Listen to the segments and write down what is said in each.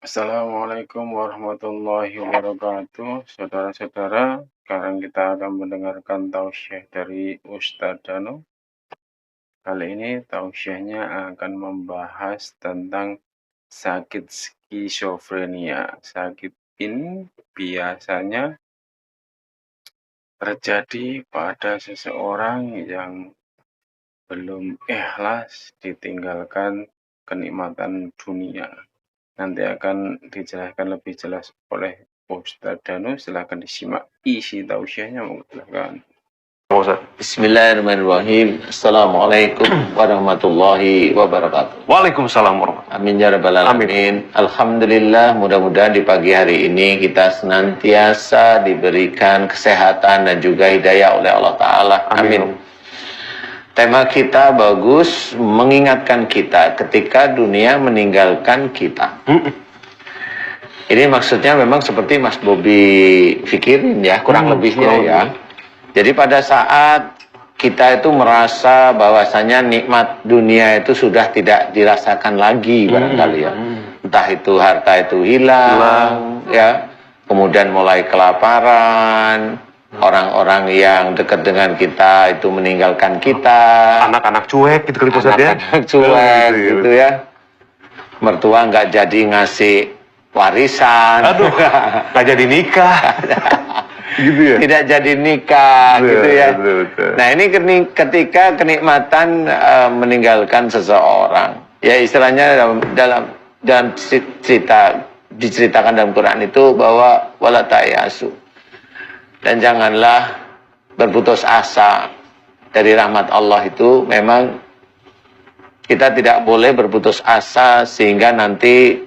Assalamualaikum warahmatullahi wabarakatuh. Saudara-saudara, sekarang kita akan mendengarkan tausiah dari Ustadz Danu. Kali ini tausiahnya akan membahas tentang sakit skizofrenia. Sakit ini biasanya terjadi pada seseorang yang belum ikhlas ditinggalkan kenikmatan dunia. Nanti akan dijelaskan lebih jelas oleh Ustadz Danu. Silahkan disimak isi tausiahnya. Silakan. Bismillahirrahmanirrahim. Assalamualaikum warahmatullahi wabarakatuh. Waalaikumsalam warahmatullahi. Amin ya rabbal alamin. Alhamdulillah, mudah-mudahan di pagi hari ini kita senantiasa diberikan kesehatan dan juga hidayah oleh Allah Ta'ala. Amin. Tema kita bagus, mengingatkan kita ketika dunia meninggalkan kita. Ini maksudnya memang seperti Mas Bobi pikirin ya, kurang lebihnya ya. Jadi pada saat kita itu merasa bahwasanya nikmat dunia itu sudah tidak dirasakan lagi barangkali ya. Entah itu harta itu hilang ya. Kemudian mulai kelaparan. Orang-orang yang dekat dengan kita itu meninggalkan kita. Anak-anak cuek gitu kali Pak Ustadz ya. Anak-anak cuek gitu ya. Mertua nggak jadi ngasih warisan. Aduh, nggak jadi nikah. Gitu ya. Tidak jadi nikah gitu ya. Betul. Nah ini ketika kenikmatan meninggalkan seseorang, ya istilahnya dalam cerita diceritakan dalam Quran itu bahwa wala ta'yasu, dan janganlah berputus asa dari rahmat Allah. Itu memang kita tidak boleh berputus asa sehingga nanti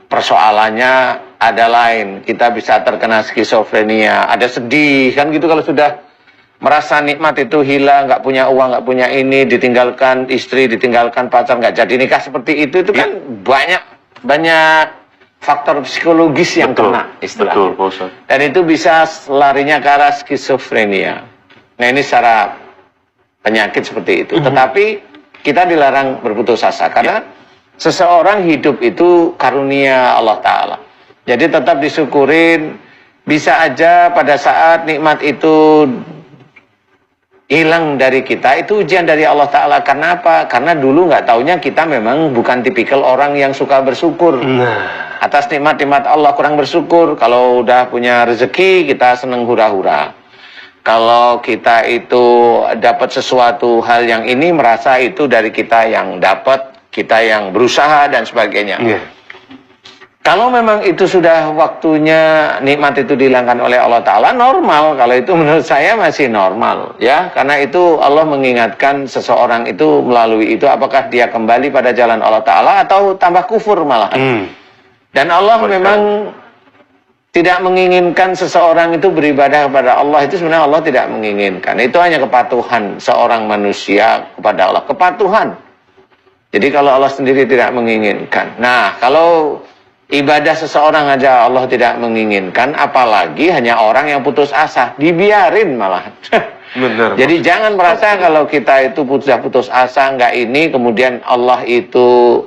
persoalannya ada lain, kita bisa terkena skizofrenia, ada sedih kan gitu kalau sudah merasa nikmat itu hilang, nggak punya uang, nggak punya ini, ditinggalkan istri, ditinggalkan pacar, nggak jadi nikah seperti itu kan banyak faktor psikologis yang kena istilahnya. Betul, dan itu bisa larinya ke arah skizofrenia. Nah ini secara penyakit seperti itu. Tetapi kita dilarang berputus asa karena seseorang hidup itu karunia Allah Ta'ala. Jadi tetap disyukurin. Bisa aja pada saat nikmat itu hilang dari kita, itu ujian dari Allah Ta'ala. Karena apa? Karena dulu nggak taunya kita memang bukan tipikal orang yang suka bersyukur. Atas nikmat-nikmat Allah kurang bersyukur. Kalau udah punya rezeki, kita seneng hura-hura. Kalau kita itu dapat sesuatu hal yang ini, merasa itu dari kita yang dapat, kita yang berusaha dan sebagainya. Kalau memang itu sudah waktunya nikmat itu dihilangkan oleh Allah Ta'ala, normal. Kalau itu menurut saya masih normal ya. Karena itu Allah mengingatkan seseorang itu melalui itu, apakah dia kembali pada jalan Allah Ta'ala atau tambah kufur malahan. Dan Allah memang tidak menginginkan seseorang itu beribadah kepada Allah. Itu sebenarnya Allah tidak menginginkan. Itu hanya kepatuhan seorang manusia kepada Allah. Kepatuhan. Jadi kalau Allah sendiri tidak menginginkan. Nah, kalau ibadah seseorang aja Allah tidak menginginkan, apalagi hanya orang yang putus asa, dibiarin malah. Benar. Jadi jangan merasa kalau kita itu sudah putus asa, enggak ini, kemudian Allah itu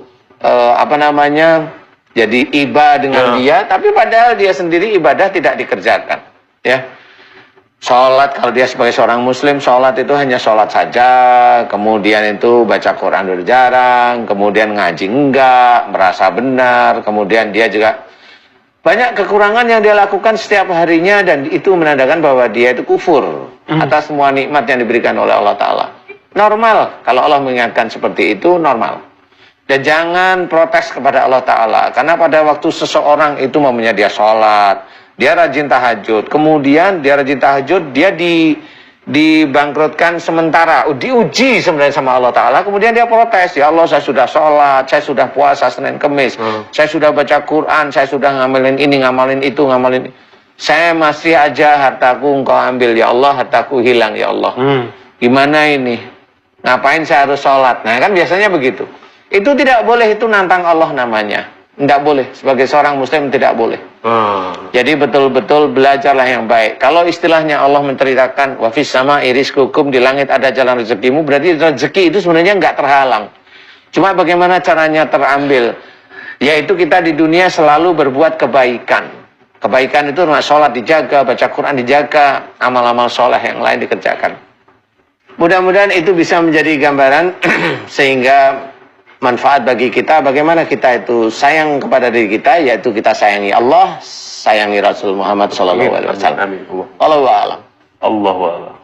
jadi iba dengan dia, tapi padahal dia sendiri ibadah tidak dikerjakan. Ya. Sholat, kalau dia sebagai seorang muslim, sholat itu hanya sholat saja, kemudian itu baca Quran jarang, kemudian ngaji enggak, merasa benar, kemudian dia juga banyak kekurangan yang dia lakukan setiap harinya, dan itu menandakan bahwa dia itu kufur atas semua nikmat yang diberikan oleh Allah Ta'ala. Normal, kalau Allah mengingatkan seperti itu, normal. Dan jangan protes kepada Allah Ta'ala, karena pada waktu seseorang itu mamanya dia sholat, dia rajin tahajud, kemudian dia rajin tahajud, dia dibangkrutkan sementara, diuji sebenarnya sama Allah Ta'ala, kemudian dia protes, ya Allah saya sudah sholat, saya sudah puasa Senin Kemis, saya sudah baca Quran, saya sudah ngamalin ini, ngamalin itu, ngamalin ini. Saya masih aja hartaku engkau ambil ya Allah, hartaku hilang ya Allah. Gimana ini? Ngapain saya harus sholat? Nah kan biasanya begitu. Itu tidak boleh, itu nantang Allah namanya. Tidak boleh, sebagai seorang muslim tidak boleh. Jadi betul-betul belajarlah yang baik. Kalau istilahnya Allah menceritakan wafis sama rizqukum, di langit ada jalan rezekimu, berarti rezeki itu sebenarnya nggak terhalang. Cuma bagaimana caranya terambil. Yaitu kita di dunia selalu berbuat kebaikan. Kebaikan itu sholat dijaga, baca Quran dijaga, amal-amal soleh yang lain dikerjakan. Mudah-mudahan itu bisa menjadi gambaran sehingga manfaat bagi kita bagaimana kita itu sayang kepada diri kita, yaitu kita sayangi Allah, sayangi Rasul Muhammad SAW. Amin. Allahu a'lam. Allahu a'lam.